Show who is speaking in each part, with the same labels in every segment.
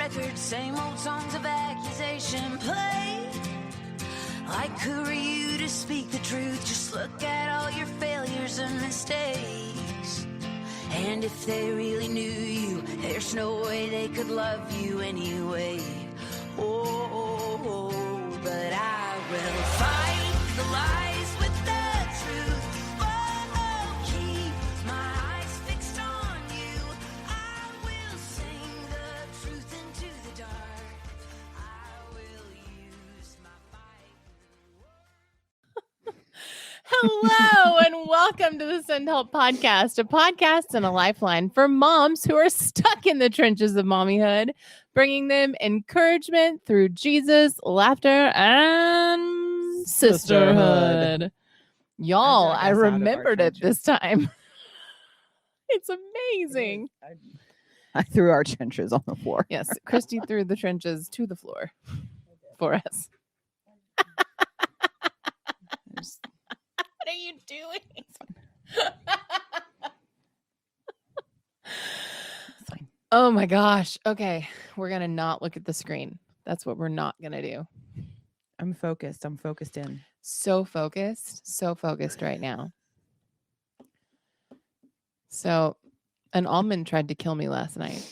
Speaker 1: record, same old songs of accusation play. Like who are you to speak the truth? Just look at all your failures and mistakes. And if they really knew you, there's no way they could love you anyway. Oh, but I will fight the lies with the truth. Oh, keep my eyes fixed on you. I will sing the truth into the dark. I will use my fight.
Speaker 2: Hello and welcome to the Send Help Podcast, a podcast and a lifeline for moms who are stuck in the trenches of mommyhood, bringing them encouragement through Jesus, laughter, and sisterhood. Y'all, I remembered it this time. It's amazing.
Speaker 3: I threw our trenches on the floor.
Speaker 2: Yes, Christy threw the trenches to the floor for us. What are you doing? Oh my gosh. Okay. We're going to not look at the screen. That's what we're not going to do.
Speaker 3: I'm focused. I'm focused in.
Speaker 2: So focused right now. So an almond tried to kill me last night.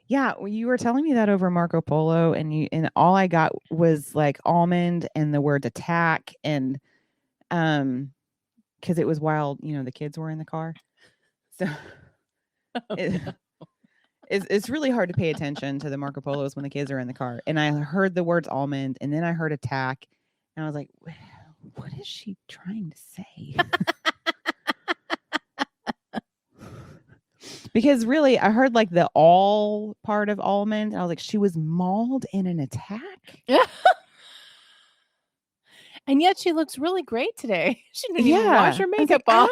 Speaker 3: Yeah, well, you were telling me that over Marco Polo, and all I got was like almond and the word attack, and because it was while the kids were in the car, so it's really hard to pay attention to the Marco Polos when the kids are in the car. And I heard the words almond, and then I heard attack, and I was like, "What is she trying to say?" Because really, I heard like the all part of almond. And I was like, she was mauled in an attack.
Speaker 2: Yeah. And yet she looks really great today. She didn't even wash her makeup off.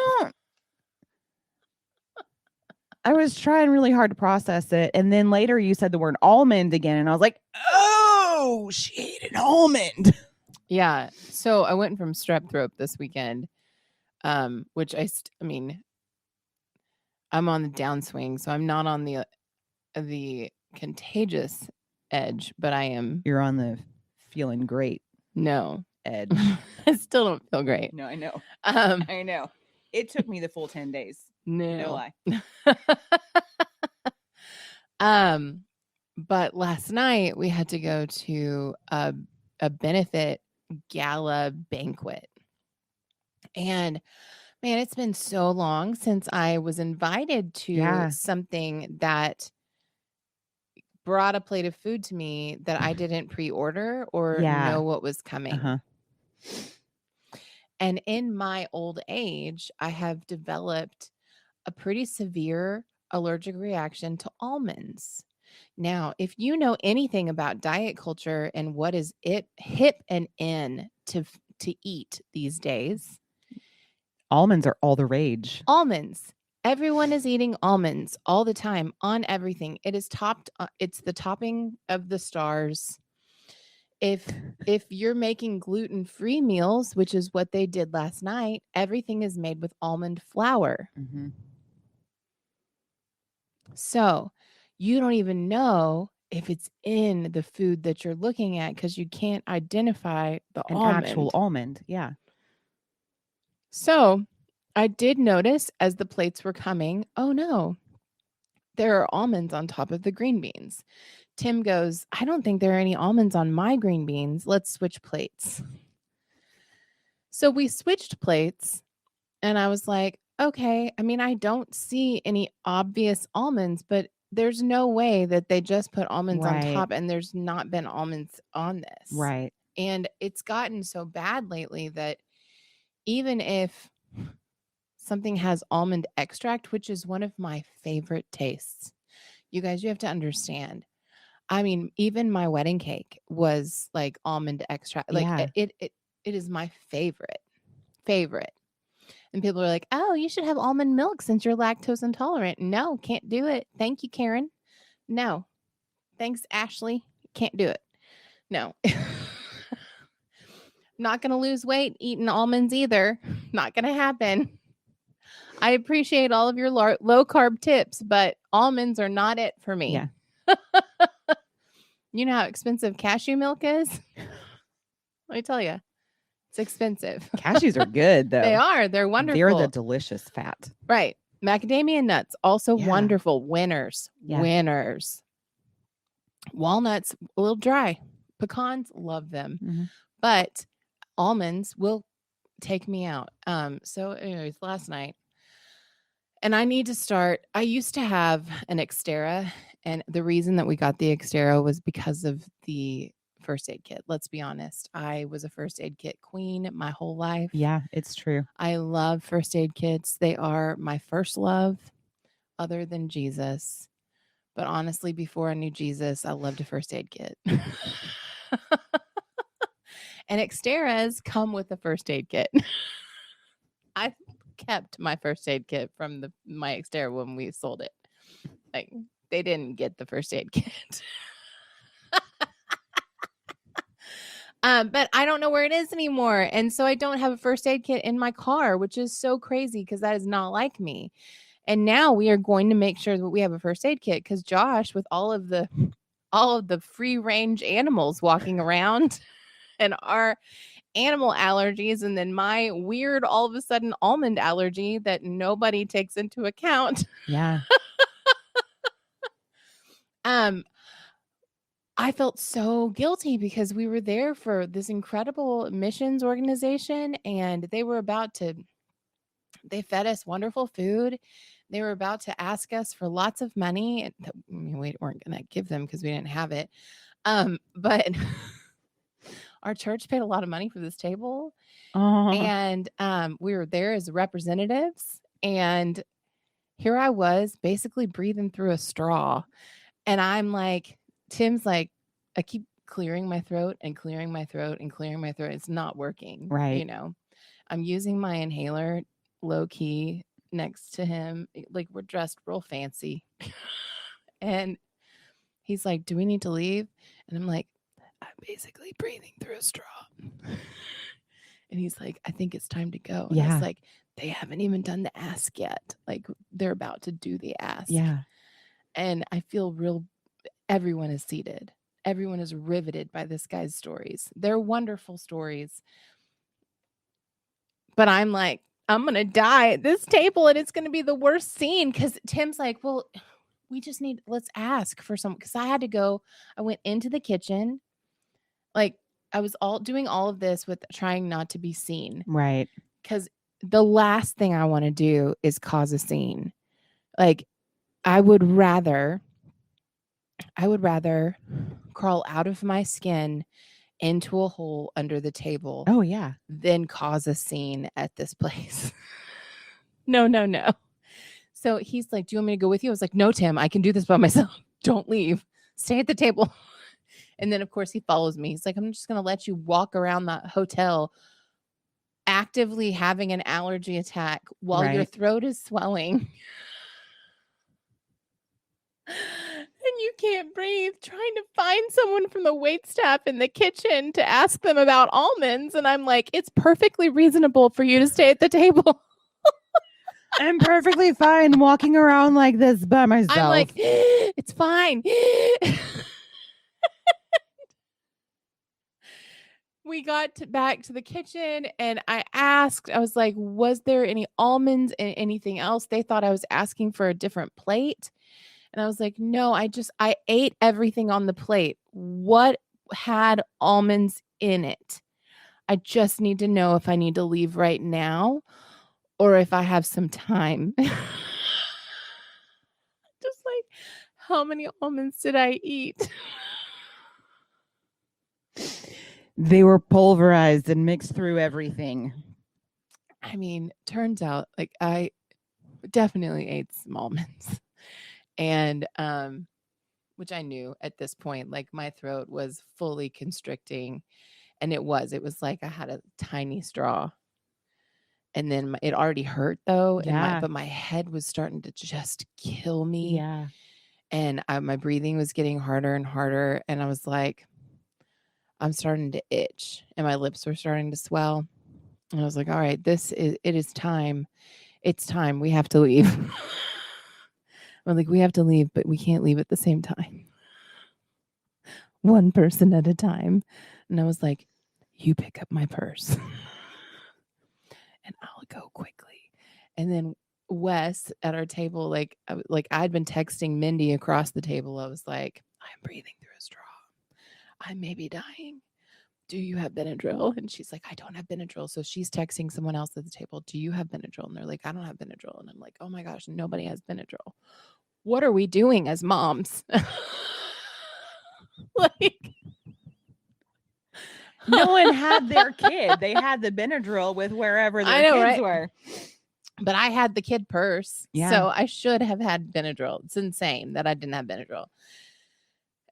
Speaker 3: I was trying really hard to process it. And then later you said the word almond again. And I was like, oh, she ate an almond.
Speaker 2: Yeah. So I went from strep throat this weekend, which I'm on the downswing, so I'm not on the contagious edge, but I am.
Speaker 3: You're on the feeling great edge.
Speaker 2: I still don't feel great.
Speaker 3: No, I know. I know. It took me the full 10 days. No lie.
Speaker 2: But last night we had to go to a benefit gala banquet, and man, it's been so long since I was invited to something that brought a plate of food to me that I didn't pre-order or know what was coming. And in my old age, I have developed a pretty severe allergic reaction to almonds. Now, if you know anything about diet culture and what is hip and in to eat these days,
Speaker 3: almonds are all the rage.
Speaker 2: Almonds. Everyone is eating almonds all the time on everything. It is topped. It's the topping of the stars. If you're making gluten-free meals, which is what they did last night, everything is made with almond flour.
Speaker 3: Mm-hmm.
Speaker 2: So you don't even know if it's in the food that you're looking at because you can't identify an
Speaker 3: actual almond. Yeah.
Speaker 2: So I did notice as the plates were coming, oh no, there are almonds on top of the green beans. Tim goes, I don't think there are any almonds on my green beans. Let's switch plates. So we switched plates and I was like, okay, I don't see any obvious almonds, but there's no way that they just put almonds on top and there's not been almonds on this.
Speaker 3: Right.
Speaker 2: And it's gotten so bad lately that even if something has almond extract, which is one of my favorite tastes, you guys, you have to understand. Even my wedding cake was like almond extract. Like it is my favorite. And people are like, oh, you should have almond milk since you're lactose intolerant. No, can't do it. Thank you, Karen. No. Thanks, Ashley. Can't do it. No. Not going to lose weight eating almonds either. Not going to happen. I appreciate all of your low carb tips, but almonds are not it for me.
Speaker 3: Yeah.
Speaker 2: You know how expensive cashew milk is? Let me tell you, it's expensive.
Speaker 3: Cashews are good though.
Speaker 2: They are. They're wonderful.
Speaker 3: They're the delicious fat.
Speaker 2: Right. Macadamia nuts, also
Speaker 3: Yeah.
Speaker 2: wonderful. Winners.
Speaker 3: Yeah.
Speaker 2: Winners. Walnuts, a little dry. Pecans, love them.
Speaker 3: Mhm.
Speaker 2: But almonds will take me out. So anyways, last night, and I need to start. I used to have an Xterra, and the reason that we got the Xterra was because of the first aid kit. Let's be honest. I was a first aid kit queen my whole life.
Speaker 3: Yeah, it's true.
Speaker 2: I love first aid kits. They are my first love other than Jesus. But honestly, before I knew Jesus, I loved a first aid kit. And Xterras come with a first aid kit. I kept my first aid kit from my Xterra when we sold it. Like, they didn't get the first aid kit. But I don't know where it is anymore. And so I don't have a first aid kit in my car, which is so crazy because that is not like me. And now we are going to make sure that we have a first aid kit because Josh, with all of the free range animals walking around and our animal allergies, and then my weird all of a sudden almond allergy that nobody takes into account.
Speaker 3: Yeah.
Speaker 2: I felt so guilty because we were there for this incredible missions organization, and they fed us wonderful food. They were about to ask us for lots of money that we weren't going to give them because we didn't have it. But our church paid a lot of money for this table. And we were there as representatives. And here I was basically breathing through a straw. And I'm like, Tim's like, I keep clearing my throat and clearing my throat and clearing my throat. It's not working.
Speaker 3: Right.
Speaker 2: You know, I'm using my inhaler low key next to him. Like, we're dressed real fancy. And he's like, do we need to leave? And I'm like, I'm basically breathing through a straw. And he's like, I think it's time to go. And
Speaker 3: Yeah.
Speaker 2: it's like, they haven't even done the ask yet. Like, they're about to do the ask.
Speaker 3: Yeah.
Speaker 2: And I feel everyone is seated. Everyone is riveted by this guy's stories. They're wonderful stories. But I'm like, I'm going to die at this table and it's going to be the worst scene. Because Tim's like, well, let's ask for some. Because I went into the kitchen. Like, I was doing all of this with trying not to be seen.
Speaker 3: Right.
Speaker 2: Because the last thing I want to do is cause a scene. Like, I would rather crawl out of my skin into a hole under the table.
Speaker 3: Oh, yeah.
Speaker 2: Than cause a scene at this place. No. So he's like, do you want me to go with you? I was like, no, Tim, I can do this by myself. Don't leave. Stay at the table. And then, of course, he follows me. He's like, I'm just going to let you walk around the hotel actively having an allergy attack while your throat is swelling. And you can't breathe, trying to find someone from the waitstaff in the kitchen to ask them about almonds. And I'm like, it's perfectly reasonable for you to stay at the table.
Speaker 3: I'm perfectly fine walking around like this by myself.
Speaker 2: I'm like, it's fine. We got back to the kitchen and I was like, was there any almonds and anything else? They thought I was asking for a different plate. And I was like, no, I ate everything on the plate. What had almonds in it? I just need to know if I need to leave right now or if I have some time. Just like, how many almonds did I eat?
Speaker 3: They were pulverized and mixed through everything.
Speaker 2: I mean, turns out like I definitely ate some almonds. And which I knew at this point, like my throat was fully constricting. And it was like I had a tiny straw. And then it already hurt though.
Speaker 3: Yeah.
Speaker 2: But my head was starting to just kill me.
Speaker 3: Yeah.
Speaker 2: And my breathing was getting harder and harder. And I was like, I'm starting to itch. And my lips were starting to swell. And I was like, all right, it is time. It's time. We have to leave. I'm like, we have to leave, but we can't leave at the same time. one person at a time. And I was like, you pick up my purse and I'll go quickly. And then Wes at our table, like I'd been texting Mindy across the table. I was like, I'm breathing through a straw. I may be dying. Do you have Benadryl? And she's like, I don't have Benadryl. So she's texting someone else at the table. Do you have Benadryl? And they're like, I don't have Benadryl. And I'm like, oh my gosh, nobody has Benadryl. What are we doing as moms? Like,
Speaker 3: No one had their kid. They had the Benadryl with wherever their kids
Speaker 2: right?
Speaker 3: were.
Speaker 2: But I had the kid purse.
Speaker 3: Yeah.
Speaker 2: So I should have had Benadryl. It's insane that I didn't have Benadryl.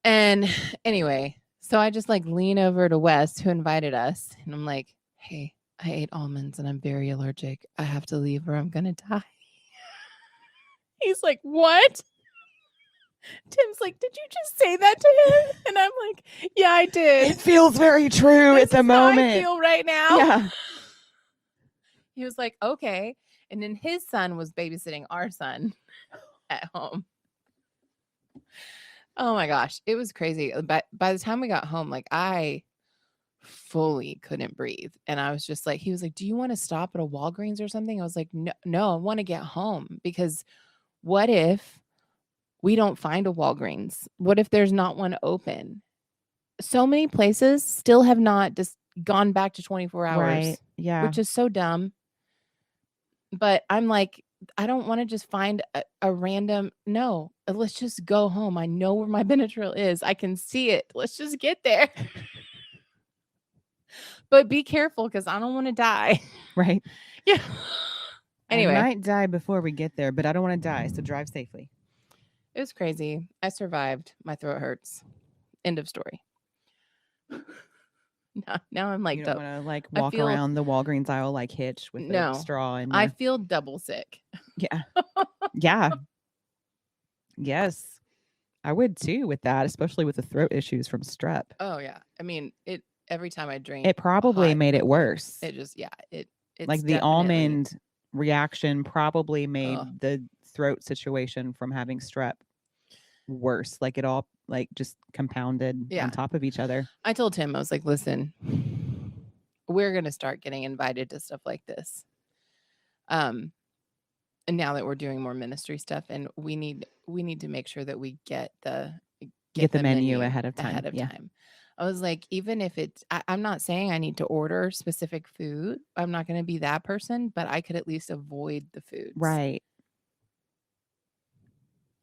Speaker 2: And anyway, so I just like lean over to Wes, who invited us. And I'm like, hey, I ate almonds and I'm very allergic. I have to leave or I'm going to die. He's like, what? Tim's like, did you just say that to him? And I'm like, yeah, I did.
Speaker 3: It feels very true
Speaker 2: This
Speaker 3: at the
Speaker 2: is how
Speaker 3: moment.
Speaker 2: I feel right now.
Speaker 3: Yeah.
Speaker 2: He was like, okay. And then his son was babysitting our son at home. Oh my gosh. It was crazy. But by the time we got home, like I fully couldn't breathe. And I was just like, he was like, do you want to stop at a Walgreens or something? I was like, no, I want to get home because what if we don't find a Walgreens? What if there's not one open? So many places still have not just gone back to 24 hours.
Speaker 3: Right. Yeah.
Speaker 2: Which is so dumb. But I'm like, I don't want to just find a random, no, let's just go home. I know where my Benadryl is. I can see it. Let's just get there. But be careful because I don't want to die.
Speaker 3: Right.
Speaker 2: Yeah. Anyway.
Speaker 3: I might die before we get there, but I don't want to die. So drive safely.
Speaker 2: It was crazy. I survived. My throat hurts. End of story. Now I'm like,
Speaker 3: you don't want to like walk around the Walgreens aisle like Hitch with a straw. And
Speaker 2: I feel double sick.
Speaker 3: Yeah. Yeah. Yes. I would too with that, especially with the throat issues from strep.
Speaker 2: Oh yeah. I mean, every time I drink,
Speaker 3: it probably made it worse.
Speaker 2: It just, yeah. It's
Speaker 3: like the almond reaction probably made the throat situation from having strep worse. Like it all like just compounded on top of each other.
Speaker 2: I told him, I was like, listen, we're going to start getting invited to stuff like this. And now that we're doing more ministry stuff, and we need to make sure that we get the
Speaker 3: menu ahead of time.
Speaker 2: I was like, even if I'm not saying I need to order specific food. I'm not going to be that person, but I could at least avoid the foods.
Speaker 3: Right.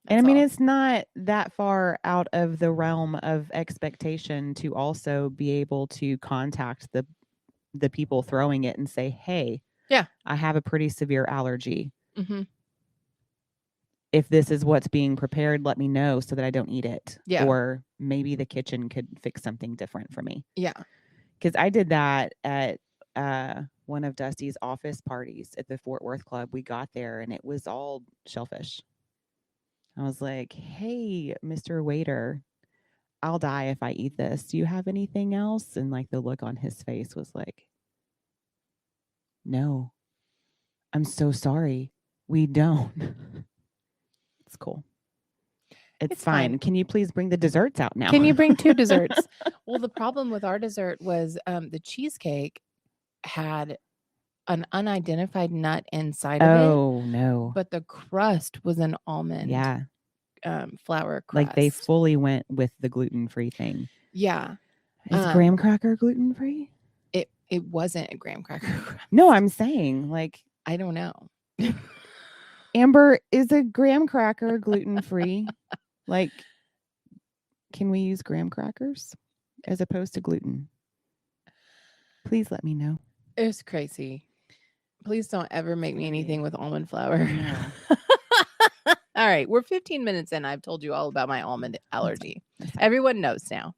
Speaker 3: And I mean, it's not that far out of the realm of expectation to also be able to contact the people throwing it and say, hey, I have a pretty severe allergy.
Speaker 2: Mm-hmm.
Speaker 3: If this is what's being prepared, let me know so that I don't eat it.
Speaker 2: Yeah.
Speaker 3: Or maybe the kitchen could fix something different for me.
Speaker 2: Yeah.
Speaker 3: Because I did that at one of Dusty's office parties at the Fort Worth Club. We got there and it was all shellfish. I was like, hey, Mr. Waiter, I'll die if I eat this. Do you have anything else? And like the look on his face was like, no, I'm so sorry. We don't. It's cool. It's fine. Can you please bring the desserts out now?
Speaker 2: Can you bring 2 desserts? Well, the problem with our dessert was the cheesecake had an unidentified nut inside of it.
Speaker 3: Oh, no.
Speaker 2: But the crust was an almond flour crust.
Speaker 3: Like they fully went with the gluten-free thing.
Speaker 2: Yeah.
Speaker 3: Is graham cracker gluten-free?
Speaker 2: It wasn't a graham cracker crust.
Speaker 3: No, I'm saying like
Speaker 2: I don't know.
Speaker 3: Amber, is a graham cracker gluten-free? Like, can we use graham crackers as opposed to gluten? Please let me know.
Speaker 2: It was crazy. Please don't ever make me anything with almond flour.
Speaker 3: No.
Speaker 2: All right. We're 15 minutes in. I've told you all about my almond allergy. Everyone knows now.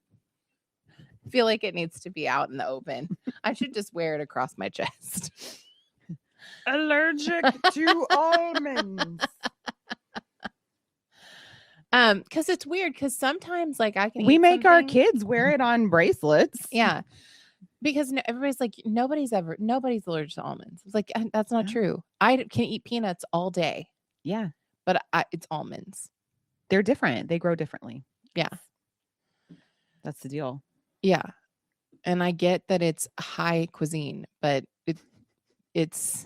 Speaker 2: I feel like it needs to be out in the open. I should just wear it across my chest.
Speaker 3: Allergic to almonds.
Speaker 2: Because it's weird. Because sometimes, like, I can.
Speaker 3: We make our kids wear it on bracelets.
Speaker 2: Yeah, because everybody's like, nobody's allergic to almonds. It's like that's not true. I can eat peanuts all day.
Speaker 3: Yeah,
Speaker 2: but it's almonds.
Speaker 3: They're different. They grow differently.
Speaker 2: Yeah,
Speaker 3: That's the deal.
Speaker 2: Yeah. And I get that it's high cuisine, but it's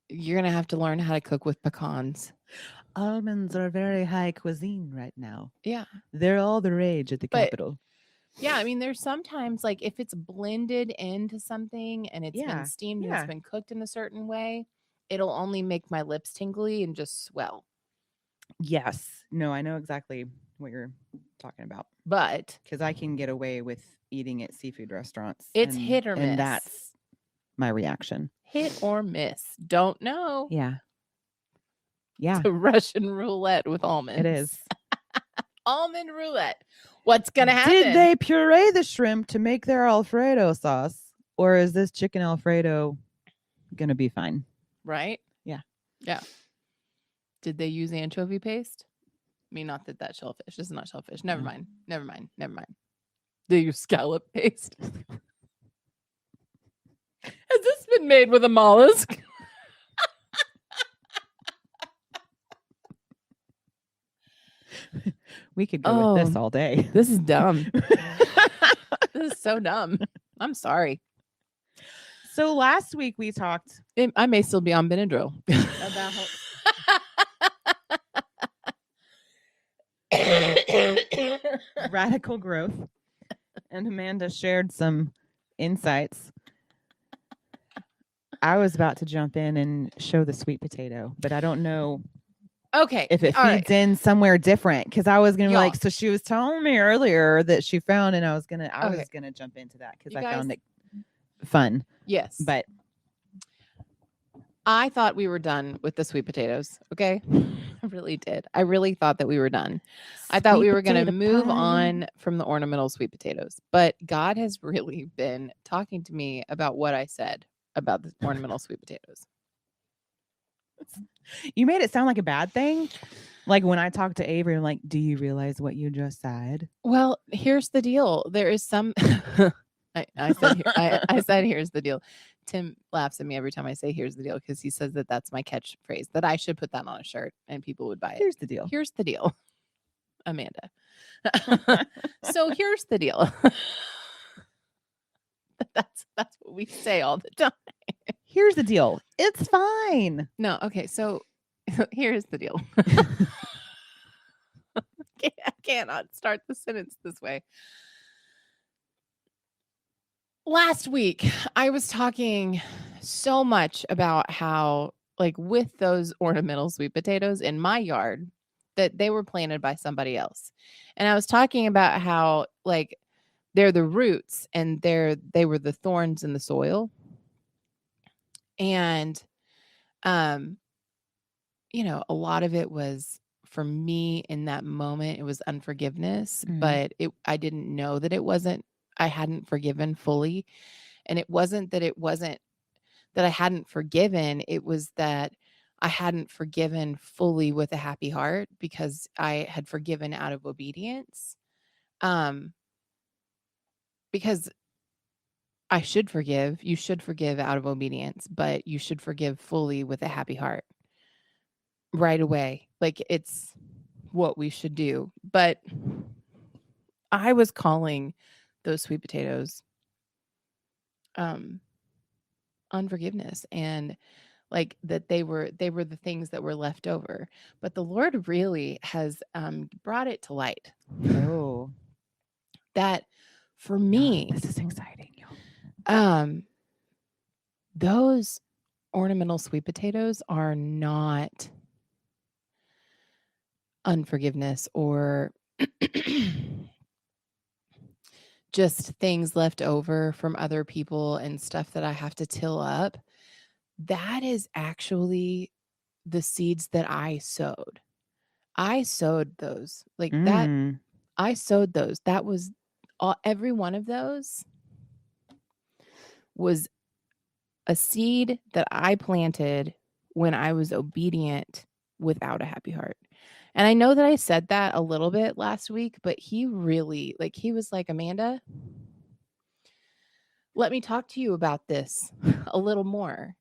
Speaker 2: you're going to have to learn how to cook with pecans.
Speaker 3: Almonds are very high cuisine right now.
Speaker 2: Yeah.
Speaker 3: They're all the rage at the
Speaker 2: But-
Speaker 3: capital.
Speaker 2: Yeah, I mean, there's sometimes like if it's blended into something and it's
Speaker 3: Yeah,
Speaker 2: been steamed and
Speaker 3: yeah.
Speaker 2: it's been cooked in a certain way, it'll only make my lips tingly and just swell.
Speaker 3: Yes. No, I know exactly what you're talking about.
Speaker 2: But
Speaker 3: Because I can get away with eating at seafood restaurants.
Speaker 2: It's hit or miss.
Speaker 3: And that's my reaction.
Speaker 2: hit or miss. Don't know.
Speaker 3: Yeah. Yeah,
Speaker 2: It's a Russian roulette with almonds.
Speaker 3: it is.
Speaker 2: Almond roulette. What's going to happen?
Speaker 3: Did they puree the shrimp to make their Alfredo sauce? Or is this chicken Alfredo going to be fine?
Speaker 2: Right?
Speaker 3: Yeah.
Speaker 2: Yeah. Did they use anchovy paste? I mean, not that that's shellfish. This is not shellfish. Never
Speaker 3: No.
Speaker 2: mind. Never mind. Never mind. They use scallop paste. Has this been made with a mollusk?
Speaker 3: We could go with this
Speaker 2: Oh.
Speaker 3: all day.
Speaker 2: This is dumb. This is so dumb. I'm sorry.
Speaker 3: So last week we talked
Speaker 2: I may still be on Benadryl.
Speaker 3: about radical growth, and Amanda shared some insights. I was about to jump in and show the sweet potato, but I don't know
Speaker 2: Okay.
Speaker 3: if it
Speaker 2: all
Speaker 3: feeds
Speaker 2: right.
Speaker 3: in somewhere different, because I was gonna be like,
Speaker 2: Y'all.
Speaker 3: so she was telling me earlier that she found, and I was
Speaker 2: Okay.
Speaker 3: gonna jump into that because
Speaker 2: You
Speaker 3: I
Speaker 2: guys-
Speaker 3: found it fun.
Speaker 2: Yes.
Speaker 3: But
Speaker 2: I thought we were done with the sweet potatoes. Okay. I really did. I really thought that we were done. I thought we
Speaker 3: sweet
Speaker 2: were going to
Speaker 3: potato
Speaker 2: move
Speaker 3: pie.
Speaker 2: on from the ornamental sweet potatoes, but God has really been talking to me about what I said about the ornamental sweet potatoes.
Speaker 3: You made it sound like a bad thing. Like when I talked to Avery, I'm like, do you realize what you just said?
Speaker 2: Well, here's the deal. There is some. I said, here's the deal. Tim laughs at me every time I say here's the deal because he says that that's my catchphrase, that I should put that on a shirt and people would buy it.
Speaker 3: Here's the deal.
Speaker 2: Here's the deal, Amanda. So here's the deal. That's what we say all the time.
Speaker 3: Here's the deal. It's fine.
Speaker 2: No, okay. So here's the deal. I cannot start the sentence this way. Last week, I was talking so much about how, like, with those ornamental sweet potatoes in my yard, that they were planted by somebody else. And I was talking about how, like, they're the roots and they were the thorns in the soil. And, you know, a lot of it was for me in that moment, it was unforgiveness,
Speaker 3: Mhm.
Speaker 2: but I didn't know that I hadn't forgiven fully. And it wasn't that I hadn't forgiven. It was that I hadn't forgiven fully with a happy heart because I had forgiven out of obedience. Because I should forgive. You should forgive out of obedience, but you should forgive fully with a happy heart right away. Like it's what we should do. But I was calling those sweet potatoes unforgiveness, and like that they were the things that were left over. But the Lord really has brought it to light
Speaker 3: Oh,
Speaker 2: that for me,
Speaker 3: this is exciting, y'all.
Speaker 2: those ornamental sweet potatoes are not unforgiveness or just things left over from other people and stuff that I have to till up. That is actually the seeds that I sowed. I sowed those like that.
Speaker 3: Mm.
Speaker 2: I sowed those. That was every one of those was a seed that I planted when I was obedient without a happy heart. And I know that I said that a little bit last week, but he really, like, he was like, Amanda, let me talk to you about this a little more.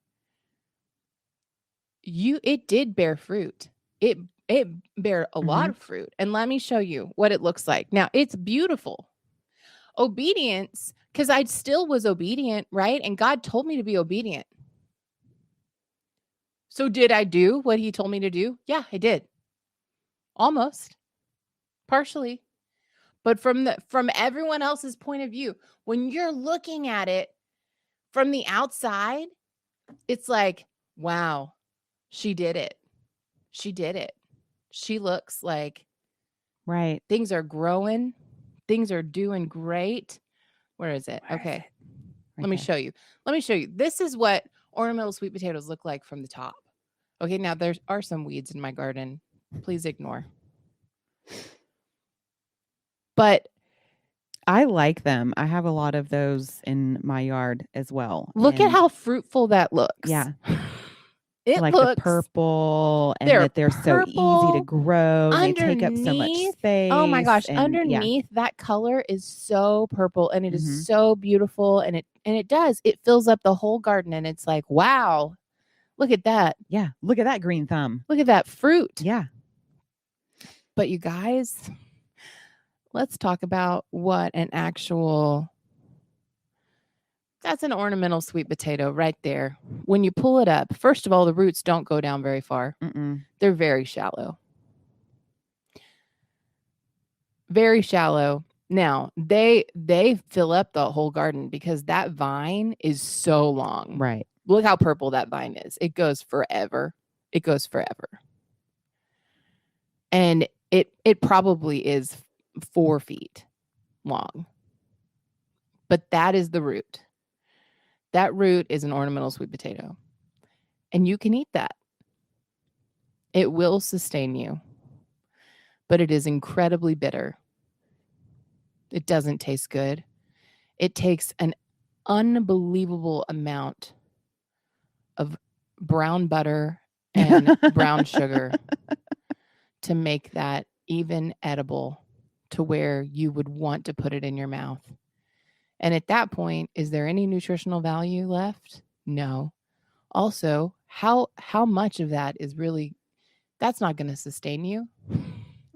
Speaker 2: It did bear fruit. It bear a lot
Speaker 3: Mhm.
Speaker 2: of fruit. And let me show you what it looks like. Now, it's beautiful. Obedience, because I still was obedient, right? And God told me to be obedient. So did I do what he told me to do? Yeah, I did. Almost. Partially. But from everyone else's point of view, when you're looking at it from the outside, it's like, wow, she did it. She did it. She looks like
Speaker 3: Right.
Speaker 2: things are growing. Things are doing great. Where is it?
Speaker 3: Where is
Speaker 2: Okay.
Speaker 3: it? Right
Speaker 2: Let me
Speaker 3: there.
Speaker 2: show you. Let me show you. This is what ornamental sweet potatoes look like from the top. Okay, now there are some weeds in my garden. Please ignore. But
Speaker 3: I like them. I have a lot of those in my yard as well.
Speaker 2: look at
Speaker 3: And
Speaker 2: how fruitful that looks.
Speaker 3: yeah,
Speaker 2: It
Speaker 3: like the
Speaker 2: looks
Speaker 3: purple, and
Speaker 2: they're
Speaker 3: that they're so easy to
Speaker 2: purple
Speaker 3: grow and they take up so much
Speaker 2: underneath.
Speaker 3: space.
Speaker 2: Oh my gosh,
Speaker 3: And yeah.
Speaker 2: underneath that color is so purple and it is
Speaker 3: Mhm.
Speaker 2: so beautiful and it fills up the whole garden and it's like, wow. Look at that.
Speaker 3: Yeah. Look at that green thumb.
Speaker 2: Look at that fruit.
Speaker 3: Yeah.
Speaker 2: But you guys, let's talk about what an actual that's an ornamental sweet potato right there. When you pull it up, first of all, the roots don't go down very far.
Speaker 3: Mm-mm.
Speaker 2: They're very shallow. Very shallow. Now, they fill up the whole garden because that vine is so long.
Speaker 3: Right.
Speaker 2: Look how purple that vine is. It goes forever. It goes forever. And it probably is 4 feet long. But that is the root. That root is an ornamental sweet potato. And you can eat that. It will sustain you. But it is incredibly bitter. It doesn't taste good. It takes an unbelievable amount of brown butter and brown sugar to make that even edible to where you would want to put it in your mouth. And at that point, is there any nutritional value left? No. Also, how much of that is really that's not going to sustain you.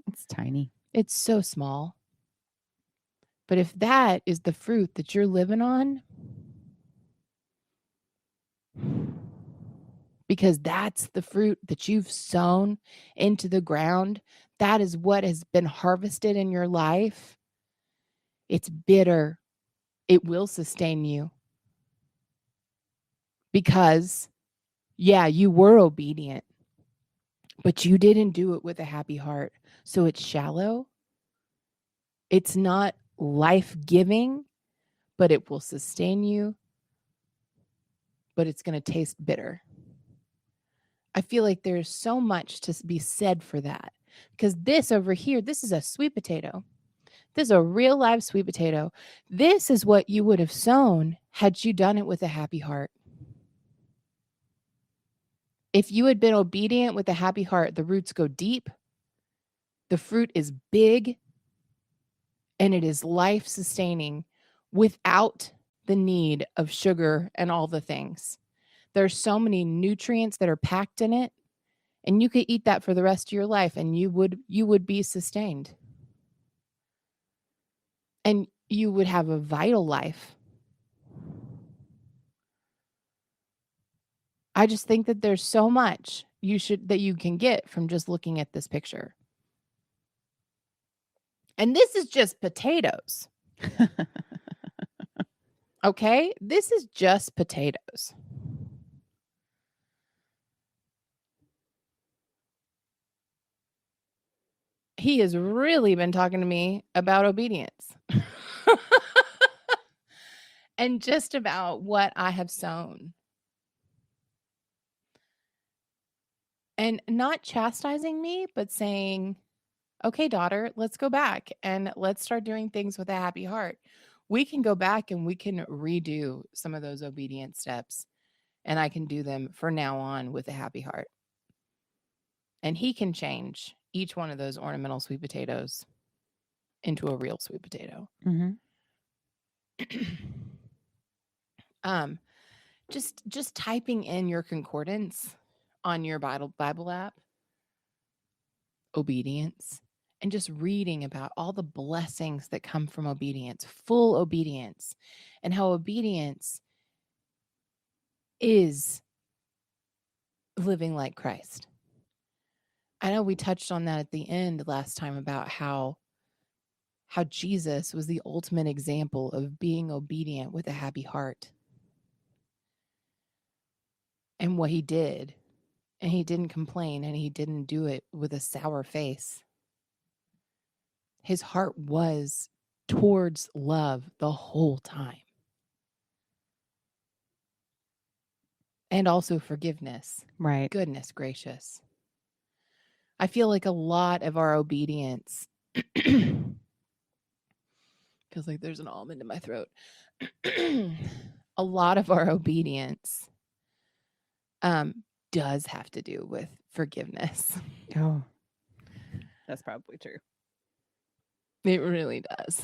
Speaker 3: It's tiny.
Speaker 2: It's so small. But if that is the fruit that you're living on, because that's the fruit that you've sown into the ground, that is what has been harvested in your life. It's bitter. It will sustain you. Because, yeah, you were obedient, but you didn't do it with a happy heart. So it's shallow. It's not life-giving, but it will sustain you. But it's going to taste bitter. I feel like there's so much to be said for that. Because this over here, this is a sweet potato. This is a real live sweet potato. This is what you would have sown had you done it with a happy heart. If you had been obedient with a happy heart, the roots go deep, the fruit is big, and it is life-sustaining without the need of sugar and all the things. There's so many nutrients that are packed in it, and you could eat that for the rest of your life, and you would be sustained. And you would have a vital life. I just think that there's so much that you can get from just looking at this picture. And this is just potatoes. Okay? This is just potatoes. He has really been talking to me about obedience. And just about what I have sown. And not chastising me, but saying, okay, daughter, let's go back and let's start doing things with a happy heart. We can go back and we can redo some of those obedient steps, and I can do them from now on with a happy heart. And he can change each one of those ornamental sweet potatoes into a real sweet potato.
Speaker 3: Mm-hmm.
Speaker 2: Just typing in your concordance on your Bible app obedience and just reading about all the blessings that come from obedience, full obedience, and how obedience is living like Christ. I know we touched on that at the end last time about how Jesus was the ultimate example of being obedient with a happy heart. And what he did, and he didn't complain, and he didn't do it with a sour face. His heart was towards love the whole time. And also forgiveness.
Speaker 3: Right.
Speaker 2: Goodness gracious. I feel like a lot of our obedience feels like there's an almond in my throat. A lot of our obedience does have to do with forgiveness.
Speaker 3: Oh, that's probably true.
Speaker 2: It really does.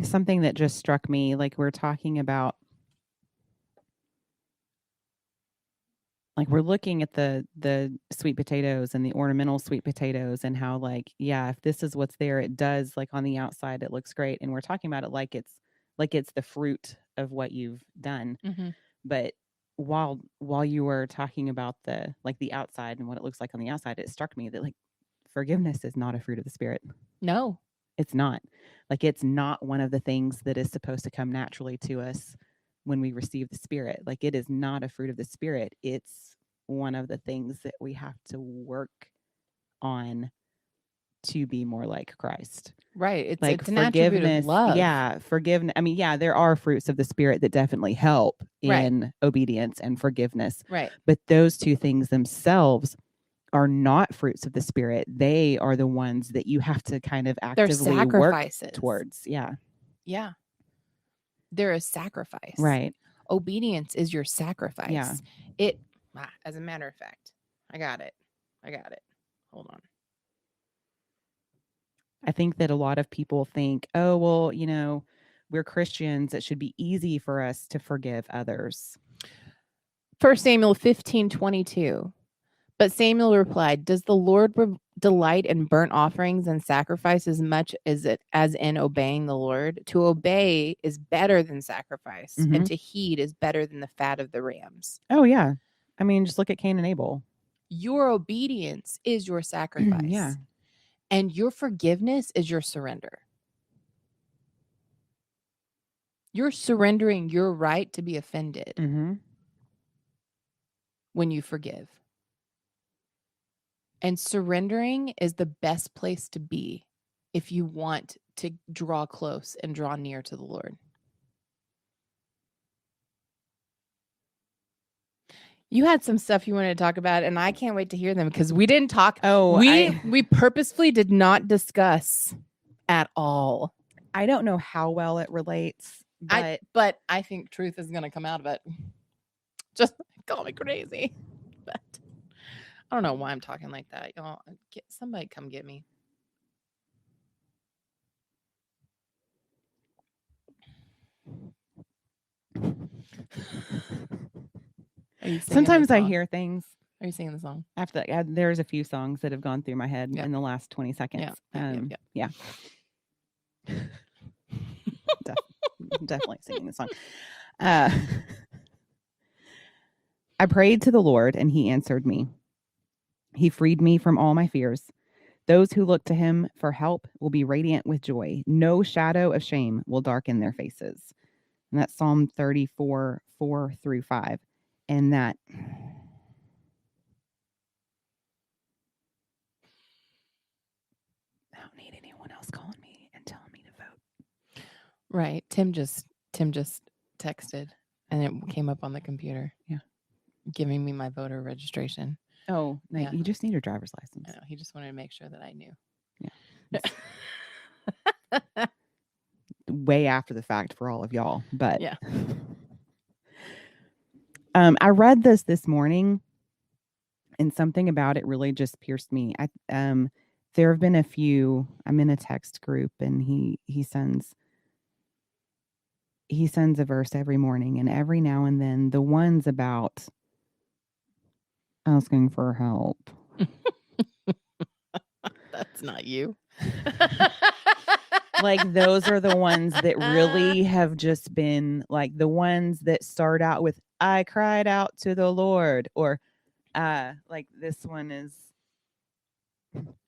Speaker 3: Something that just struck me, like we're talking about, like we're looking at the sweet potatoes and the ornamental sweet potatoes and how, like, yeah, if this is what's there, it does, like on the outside, it looks great. And we're talking about it like it's the fruit of what you've done.
Speaker 2: Mm-hmm.
Speaker 3: But while you were talking about the outside and what it looks like on the outside, it struck me that like forgiveness is not a fruit of the Spirit.
Speaker 2: No,
Speaker 3: it's not. Like, it's not one of the things that is supposed to come naturally to us when we receive the Spirit. Like, it is not a fruit of the Spirit. It's one of the things that we have to work on to be more like Christ.
Speaker 2: Right. It's
Speaker 3: like
Speaker 2: an attribute of love.
Speaker 3: Yeah, forgiveness. I mean, yeah, there are fruits of the Spirit that definitely help in obedience and forgiveness.
Speaker 2: Right.
Speaker 3: But those two things themselves are not fruits of the Spirit. They are the ones that you have to kind of actively work towards. Yeah.
Speaker 2: Yeah. They're a sacrifice.
Speaker 3: Right.
Speaker 2: Obedience is your sacrifice.
Speaker 3: Yeah.
Speaker 2: As a matter of fact, I got it. Hold on.
Speaker 3: I think that a lot of people think, oh, well, you know, we're Christians. It should be easy for us to forgive others.
Speaker 2: 1 Samuel 15:22. But Samuel replied, "Does the Lord delight in burnt offerings and sacrifice as much as in obeying the Lord? To obey is better than sacrifice, and to heed is better than the fat of the rams."
Speaker 3: Oh, yeah. I mean, just look at Cain and Abel.
Speaker 2: Your obedience is your sacrifice.
Speaker 3: Yeah.
Speaker 2: And your forgiveness is your surrender. You're surrendering your right to be offended when you forgive. And surrendering is the best place to be if you want to draw close and draw near to the Lord. You had some stuff you wanted to talk about, and I can't wait to hear them because we didn't talk.
Speaker 3: Oh,
Speaker 2: we purposefully did not discuss at all.
Speaker 3: I don't know how well it relates,
Speaker 2: but I think truth is going to come out of it. Just call me crazy. But I don't know why I'm talking like that. Y'all, somebody come get me.
Speaker 3: Sometimes I hear things.
Speaker 2: Are you singing the song?
Speaker 3: After that, there's a few songs that have gone through my head in the last 20 seconds. Yeah. Definitely singing the song. I prayed to the Lord, and he answered me. He freed me from all my fears. Those who look to him for help will be radiant with joy. No shadow of shame will darken their faces. And that's Psalm 34, 4-5. And that... I don't need anyone else calling me and telling me to vote.
Speaker 2: Right. Tim just texted, and it came up on the computer.
Speaker 3: Yeah.
Speaker 2: Giving me my voter registration.
Speaker 3: Oh, no, yeah. You just need your driver's license.
Speaker 2: I know. He just wanted to make sure that I knew.
Speaker 3: Yeah. Way after the fact for all of y'all, but
Speaker 2: yeah.
Speaker 3: I read this morning, and something about it really just pierced me. There have been a few. I'm in a text group, and he sends a verse every morning, and every now and then the ones about asking for help.
Speaker 2: That's not you.
Speaker 3: Like those are the ones that really have just been like the ones that start out with I cried out to the Lord, or like this one is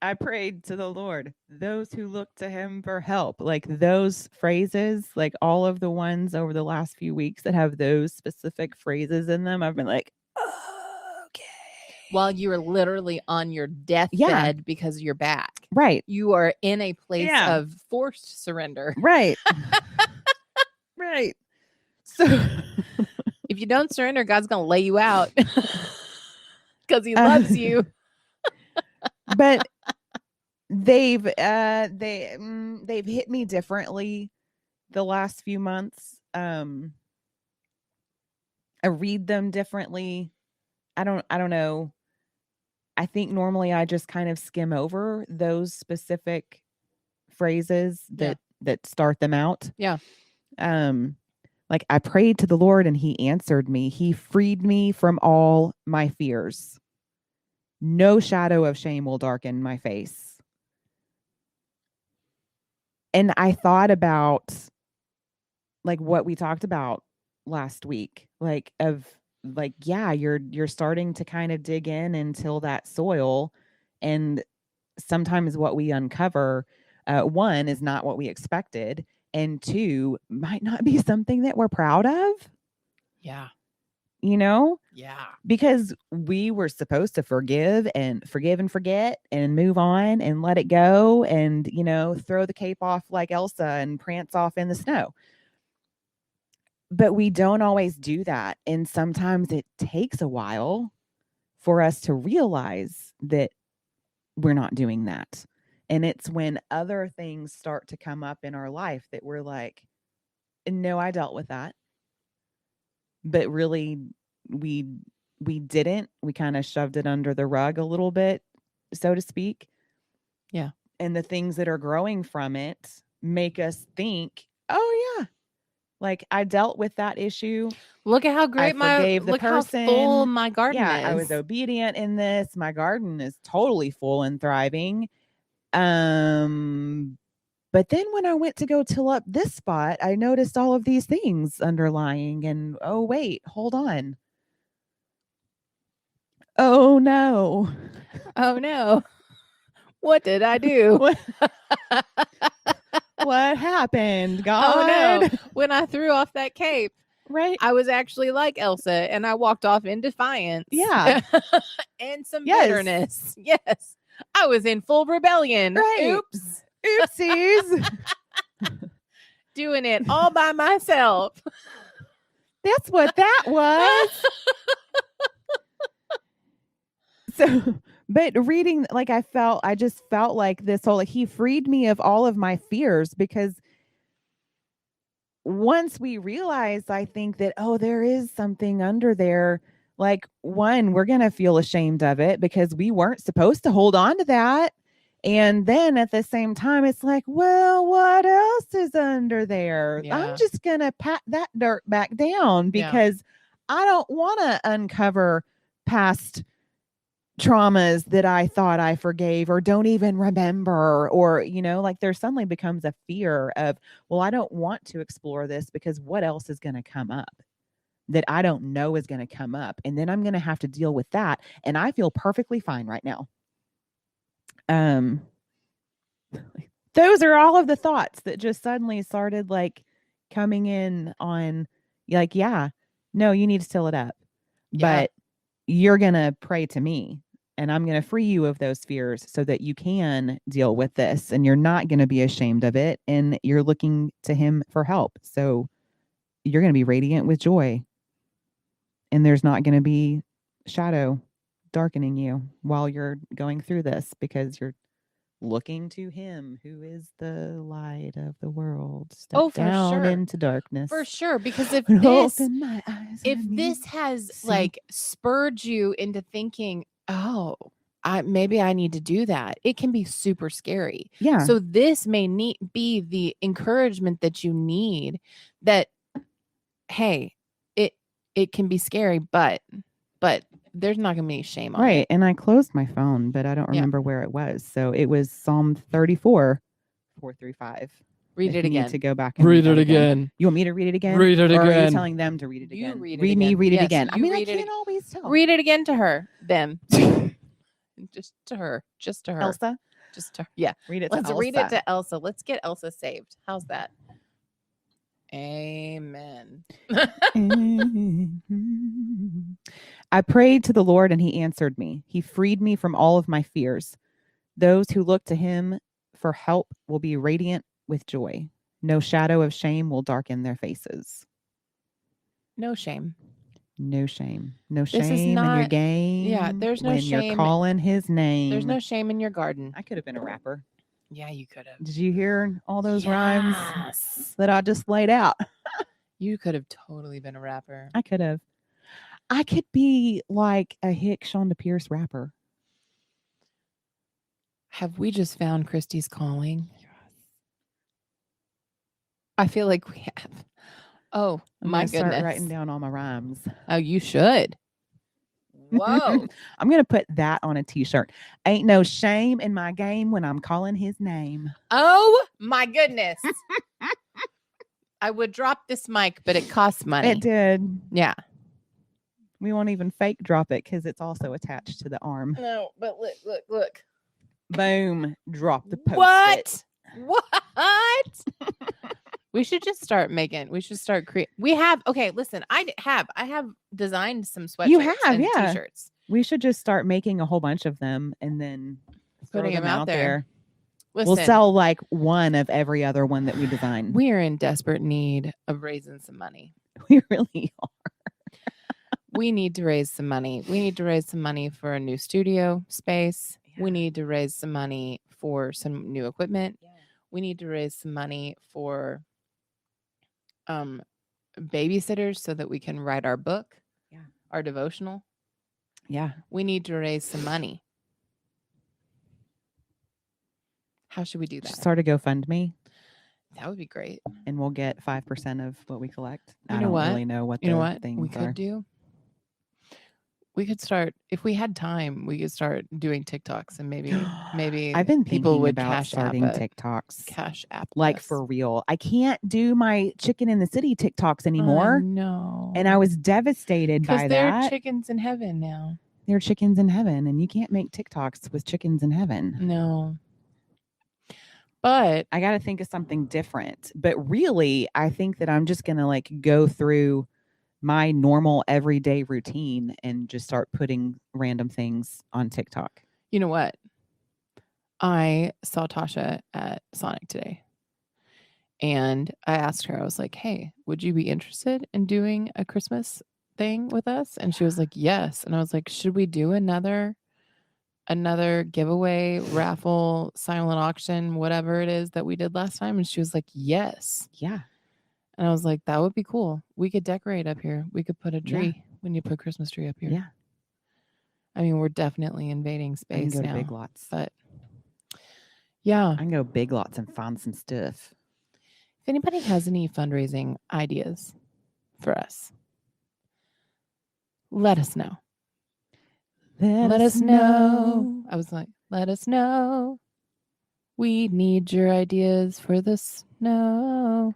Speaker 3: I prayed to the Lord, those who look to him for help. Like those phrases, like all of the ones over the last few weeks that have those specific phrases in them, I've been like, okay.
Speaker 2: While you are literally on your deathbed because of your back.
Speaker 3: Right.
Speaker 2: You are in a place
Speaker 3: Yeah.
Speaker 2: of forced surrender.
Speaker 3: Right. Right. So
Speaker 2: if you don't surrender, God's going to lay you out because he loves you.
Speaker 3: But they've hit me differently the last few months. I read them differently. I don't know. I think normally I just kind of skim over those specific phrases that start them out.
Speaker 2: Yeah.
Speaker 3: Like I prayed to the Lord and he answered me. He freed me from all my fears. No shadow of shame will darken my face. And I thought about like what we talked about last week, like of like, yeah, you're starting to kind of dig in until that soil. And sometimes what we uncover, one, is not what we expected. And two, might not be something that we're proud of.
Speaker 2: Yeah.
Speaker 3: You know?
Speaker 2: Yeah.
Speaker 3: Because we were supposed to forgive and forget and move on and let it go and, you know, throw the cape off like Elsa and prance off in the snow. But we don't always do that. And sometimes it takes a while for us to realize that we're not doing that. And it's when other things start to come up in our life that we're like, no, I dealt with that. But really, we didn't. We kind of shoved it under the rug a little bit, so to speak.
Speaker 2: Yeah.
Speaker 3: And the things that are growing from it make us think, oh, yeah, like I dealt with that issue.
Speaker 2: Look at how great
Speaker 3: look
Speaker 2: how full my garden is.
Speaker 3: I was obedient in this. My garden is totally full and thriving. But then when I went to go till up this spot, I noticed all of these things underlying and oh wait, hold on. Oh no.
Speaker 2: Oh no. What did I do?
Speaker 3: What happened, God?
Speaker 2: Oh no. When I threw off that cape.
Speaker 3: Right.
Speaker 2: I was actually like Elsa and I walked off in defiance.
Speaker 3: Yeah.
Speaker 2: And some bitterness. Yes. I was in full rebellion.
Speaker 3: Right.
Speaker 2: Oops.
Speaker 3: Oopsies.
Speaker 2: Doing it all by myself.
Speaker 3: That's what that was. So, but reading, like I just felt like this whole, like he freed me of all of my fears, because once we realize, I think that, oh, there is something under there. Like, one, we're going to feel ashamed of it because we weren't supposed to hold on to that. And then at the same time, it's like, well, what else is under there? Yeah. I'm just going to pat that dirt back down because I don't want to uncover past traumas that I thought I forgave or don't even remember, or, you know, like there suddenly becomes a fear of, well, I don't want to explore this because what else is going to come up that I don't know is going to come up. And then I'm going to have to deal with that. And I feel perfectly fine right now. Those are all of the thoughts that just suddenly started like coming in on like, yeah, no, you need to still it up, but you're going to pray to me and I'm going to free you of those fears so that you can deal with this and you're not going to be ashamed of it. And you're looking to him for help. So you're going to be radiant with joy and there's not going to be shadow darkening you while you're going through this because you're looking to him who is the light of the world. Step down into darkness.
Speaker 2: For sure. Because if this has like spurred you into thinking, oh, maybe I need to do that, it can be super scary.
Speaker 3: Yeah.
Speaker 2: So this may be the encouragement that you need, that, hey, it can be scary, but there's not gonna be any shame on
Speaker 3: Right.
Speaker 2: it.
Speaker 3: And I closed my phone, but I don't
Speaker 2: Yeah.
Speaker 3: remember where it was. So it was Psalm 34, 4-5.
Speaker 2: Read
Speaker 3: If
Speaker 2: it
Speaker 3: you need
Speaker 2: again.
Speaker 3: to go back and
Speaker 4: Read
Speaker 3: that
Speaker 4: it again.
Speaker 3: You want me to read it again?
Speaker 4: Read it
Speaker 3: Or are you
Speaker 4: again.
Speaker 3: telling them to read it
Speaker 2: You
Speaker 3: again?
Speaker 2: read it
Speaker 3: Read me,
Speaker 2: again.
Speaker 3: read it
Speaker 2: Yes,
Speaker 3: again. I
Speaker 2: you
Speaker 3: mean, I
Speaker 2: read it
Speaker 3: can't always tell.
Speaker 2: Read it again to her. Them. Just to her. Just to her.
Speaker 3: Elsa,
Speaker 2: Just to yeah.
Speaker 3: read it
Speaker 2: Let's
Speaker 3: to
Speaker 2: read
Speaker 3: Elsa.
Speaker 2: it to Elsa. Let's get Elsa saved. How's that? Amen.
Speaker 3: I prayed to the Lord and he answered me. He freed me from all of my fears. Those who look to him for help will be radiant with joy. No shadow of shame will darken their faces.
Speaker 2: No shame.
Speaker 3: No shame. No
Speaker 2: This is
Speaker 3: shame in your
Speaker 2: not-
Speaker 3: game.
Speaker 2: yeah, there's no
Speaker 3: when you're
Speaker 2: shame.
Speaker 3: calling his name.
Speaker 2: There's no shame in your garden.
Speaker 3: I could have been a rapper.
Speaker 2: Yeah, you could have.
Speaker 3: Did you hear all those rhymes
Speaker 2: Yes.
Speaker 3: that I just laid out?
Speaker 2: You could have totally been a rapper.
Speaker 3: I could have. I could be like a hick Shonda Pierce rapper.
Speaker 2: Have we just found Christy's calling? I feel like we have. Oh,
Speaker 3: I'm
Speaker 2: my
Speaker 3: gonna start
Speaker 2: goodness.
Speaker 3: writing down all my rhymes.
Speaker 2: Oh, you should. Whoa.
Speaker 3: I'm gonna put that on a t-shirt. Ain't no shame in my game when I'm calling his name.
Speaker 2: Oh, my goodness. I would drop this mic, but it costs money.
Speaker 3: It did.
Speaker 2: Yeah.
Speaker 3: We won't even fake drop it because it's also attached to the arm.
Speaker 2: No, but look.
Speaker 3: Boom. Drop the post.
Speaker 2: What? We should just start making. We should start creating. We have. Okay, listen. I have designed some sweatshirts.
Speaker 3: You have,
Speaker 2: and
Speaker 3: yeah.
Speaker 2: T-shirts.
Speaker 3: We should just start making a whole bunch of them and then
Speaker 2: Putting them out there.
Speaker 3: We'll
Speaker 2: Listen,
Speaker 3: sell like one of every other one that we design.
Speaker 2: we are in desperate need of raising some money.
Speaker 3: We really are.
Speaker 2: We need to raise some money. We need to raise some money for a new studio space.
Speaker 3: Yeah.
Speaker 2: We need to raise some money for some new equipment.
Speaker 3: Yeah.
Speaker 2: We need to raise some money for babysitters so that we can write our book, our devotional.
Speaker 3: Yeah.
Speaker 2: We need to raise some money. How should we do that?
Speaker 3: Start a GoFundMe
Speaker 2: That would be great.
Speaker 3: and we'll get 5% of what we collect.
Speaker 2: You
Speaker 3: I
Speaker 2: know
Speaker 3: don't
Speaker 2: what?
Speaker 3: really know what
Speaker 2: You know
Speaker 3: the
Speaker 2: what
Speaker 3: things
Speaker 2: we could
Speaker 3: are.
Speaker 2: do? We could start, if we had time, we could start doing TikToks and maybe
Speaker 3: I've been
Speaker 2: people
Speaker 3: thinking
Speaker 2: would
Speaker 3: about
Speaker 2: cash
Speaker 3: starting
Speaker 2: app
Speaker 3: TikToks.
Speaker 2: cash app
Speaker 3: Like
Speaker 2: us.
Speaker 3: for real. I can't do my chicken in the city TikToks anymore.
Speaker 2: No.
Speaker 3: And I was devastated by
Speaker 2: because they're
Speaker 3: that.
Speaker 2: chickens in heaven now.
Speaker 3: They're chickens in heaven, and you can't make TikToks with chickens in heaven.
Speaker 2: No. But
Speaker 3: I got to think of something different. But really, I think that I'm just going to like go through my normal everyday routine and just start putting random things on TikTok.
Speaker 2: you know what? I saw Tasha at Sonic today. And I asked her, I was like, hey, would you be interested in doing a Christmas thing with us? And she was like, yes. And I was like, should we do another giveaway, raffle, silent auction, whatever it is that we did last time? And she was like, yes.
Speaker 3: Yeah.
Speaker 2: And I was like, that would be cool. We could decorate up here. We could put a
Speaker 3: Yeah.
Speaker 2: tree when you put Christmas tree up here.
Speaker 3: Yeah.
Speaker 2: I mean, we're definitely invading
Speaker 3: I can
Speaker 2: space
Speaker 3: go to
Speaker 2: now.
Speaker 3: Big Lots.
Speaker 2: But yeah,
Speaker 3: I can go Big Lots and find some stuff.
Speaker 2: if anybody has any fundraising ideas for us, let us know. Let us know. I was like, let us know. We need your ideas for the snow.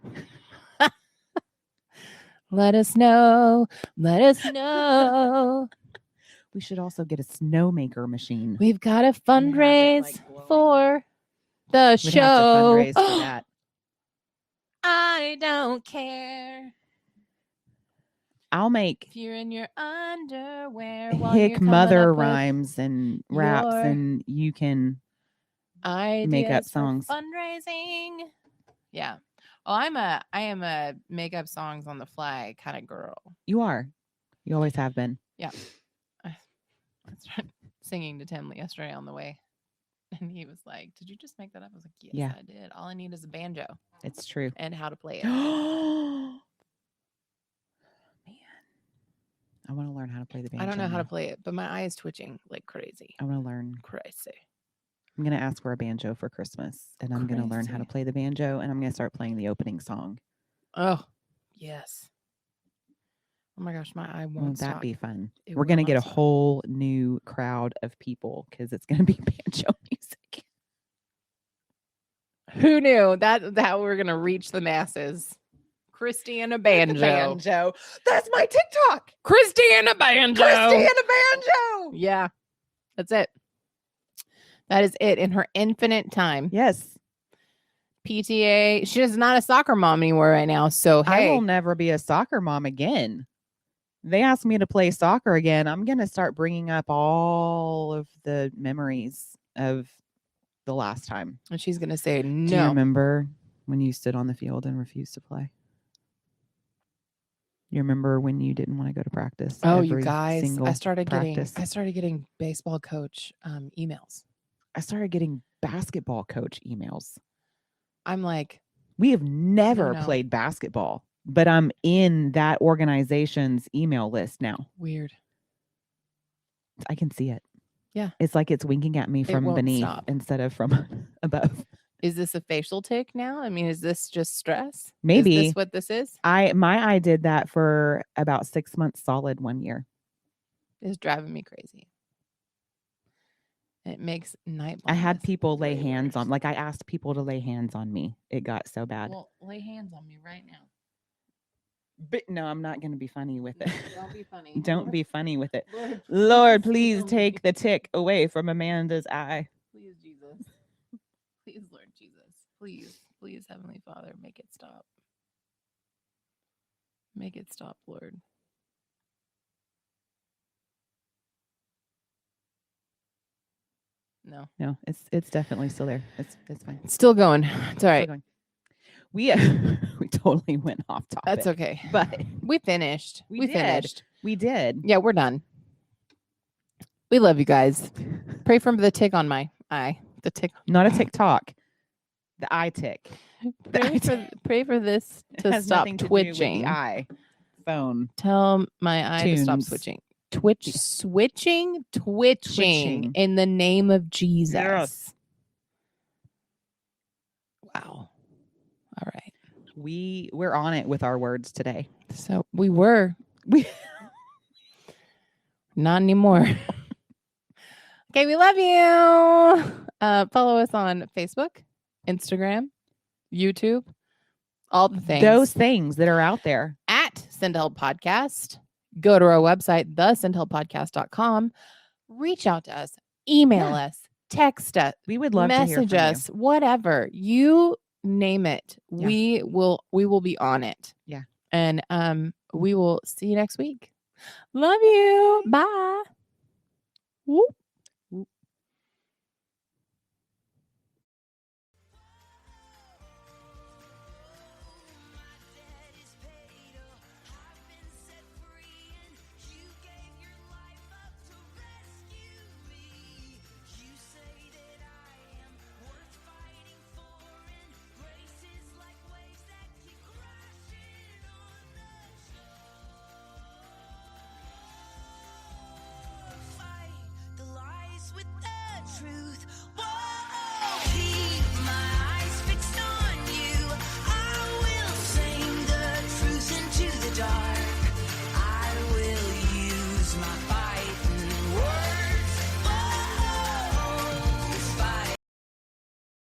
Speaker 2: Let us know. Let us know.
Speaker 3: We should also get a snowmaker machine.
Speaker 2: We've got to
Speaker 3: have it,
Speaker 2: fundraise
Speaker 3: like, glowing.
Speaker 2: for the
Speaker 3: We'd
Speaker 2: show.
Speaker 3: have to fundraise for that.
Speaker 2: I don't care
Speaker 3: I'll make
Speaker 2: if you're in your underwear while
Speaker 3: hick
Speaker 2: you're coming
Speaker 3: mother
Speaker 2: up with
Speaker 3: rhymes and raps,
Speaker 2: your
Speaker 3: and you can
Speaker 2: ideas
Speaker 3: make up
Speaker 2: for
Speaker 3: songs.
Speaker 2: fundraising. Yeah. Well, I am a make up songs on the fly kind of girl.
Speaker 3: You are. You always have been.
Speaker 2: I started singing to Tim yesterday on the way, and he was like, "Did you just make that up?" I was like, "Yes,
Speaker 3: Yeah.
Speaker 2: I did. All I need is a banjo
Speaker 3: It's true.
Speaker 2: and how to play it."
Speaker 3: Man, I want to learn how to play the banjo.
Speaker 2: I don't know how to
Speaker 3: now.
Speaker 2: play it, but my eye is twitching like crazy.
Speaker 3: I want to learn.
Speaker 2: Crazy.
Speaker 3: I'm going to ask for a banjo for Christmas, and I'm going to learn how to
Speaker 2: Crazy.
Speaker 3: play the banjo, and I'm going to start playing the opening song.
Speaker 2: Oh, yes. Oh my gosh, my eye won't
Speaker 3: Won't that
Speaker 2: stop.
Speaker 3: be fun?
Speaker 2: It
Speaker 3: We're
Speaker 2: will
Speaker 3: going to
Speaker 2: not
Speaker 3: get a
Speaker 2: stop.
Speaker 3: whole new crowd of people because it's going to be banjo music.
Speaker 2: Who knew that we're gonna reach the masses? Christiana Banjo.
Speaker 3: Banjo. That's my TikTok.
Speaker 2: Christiana Banjo.
Speaker 3: Christiana Banjo.
Speaker 2: Yeah, that's it. That is it in her infinite time.
Speaker 3: Yes.
Speaker 2: PTA. She's not a soccer mom anymore right now. So
Speaker 3: I
Speaker 2: hey,
Speaker 3: will never be a soccer mom again. They asked me to play soccer again. I'm going to start bringing up all of the memories of the last time.
Speaker 2: and she's gonna say
Speaker 3: Do you
Speaker 2: no.
Speaker 3: remember when you stood on the field and refused to play? You remember when you didn't want to go to practice?
Speaker 2: Oh, you
Speaker 3: every
Speaker 2: guys!
Speaker 3: single
Speaker 2: I started
Speaker 3: practice?
Speaker 2: getting baseball coach emails.
Speaker 3: I started getting basketball coach emails.
Speaker 2: I'm like,
Speaker 3: We have never
Speaker 2: no.
Speaker 3: played basketball, but I'm in that organization's email list now.
Speaker 2: weird.
Speaker 3: I can see it.
Speaker 2: Yeah.
Speaker 3: It's like it's winking at me from
Speaker 2: won't
Speaker 3: beneath
Speaker 2: stop.
Speaker 3: instead of from above.
Speaker 2: Is this a facial tic now? I mean, is this just stress?
Speaker 3: Maybe.
Speaker 2: Is this what this is?
Speaker 3: My eye did that for about 6 months solid 1 year.
Speaker 2: It's driving me crazy. It makes night.
Speaker 3: I had
Speaker 2: blindness
Speaker 3: people lay
Speaker 2: way
Speaker 3: hands on,
Speaker 2: worse.
Speaker 3: like I asked people to lay hands on me. It got so bad.
Speaker 2: Well, lay hands on me right now.
Speaker 3: But no, I'm not going to be funny with it.
Speaker 2: Don't be funny.
Speaker 3: Don't be funny with it.
Speaker 2: Lord,
Speaker 3: Lord, please
Speaker 2: heal me.
Speaker 3: take the tick away from Amanda's eye.
Speaker 2: Please, Jesus. Please, Lord Jesus. Please, Heavenly Father, make it stop. Make it stop, Lord. No.
Speaker 3: No, it's definitely still there. It's fine.
Speaker 2: It's still going. It's all
Speaker 3: Still
Speaker 2: right.
Speaker 3: going. We we totally went off topic.
Speaker 2: That's okay.
Speaker 3: But
Speaker 2: We finished.
Speaker 3: We did.
Speaker 2: Finished.
Speaker 3: we did.
Speaker 2: Yeah, we're done. We love you guys. Pray for the tick on my eye. The tick.
Speaker 3: Not a TikTok. The eye tick.
Speaker 2: Pray for this
Speaker 3: It
Speaker 2: to
Speaker 3: has
Speaker 2: stop
Speaker 3: nothing to do with
Speaker 2: twitching.
Speaker 3: the eye phone.
Speaker 2: Tell my eye to stop
Speaker 3: Tunes.
Speaker 2: switching.
Speaker 3: Yeah.
Speaker 2: Twitching
Speaker 3: Twitching.
Speaker 2: in the name of Jesus.
Speaker 3: Yes.
Speaker 2: Wow. All right.
Speaker 3: We're on it with our words today.
Speaker 2: So we were
Speaker 3: We
Speaker 2: not anymore. Okay, we love you. Follow us on Facebook, Instagram, YouTube, all the things.
Speaker 3: those things that are out there.
Speaker 2: At Sendhelp Podcast. Go to our website, thesendhelppodcast.com. Reach out to us, email
Speaker 3: Yeah.
Speaker 2: us, text us,
Speaker 3: We would love to hear
Speaker 2: message
Speaker 3: from
Speaker 2: us, whatever. You name it.
Speaker 3: Yeah.
Speaker 2: We will be on it.
Speaker 3: Yeah.
Speaker 2: And we will see you next week. Love you. Bye. Whoop.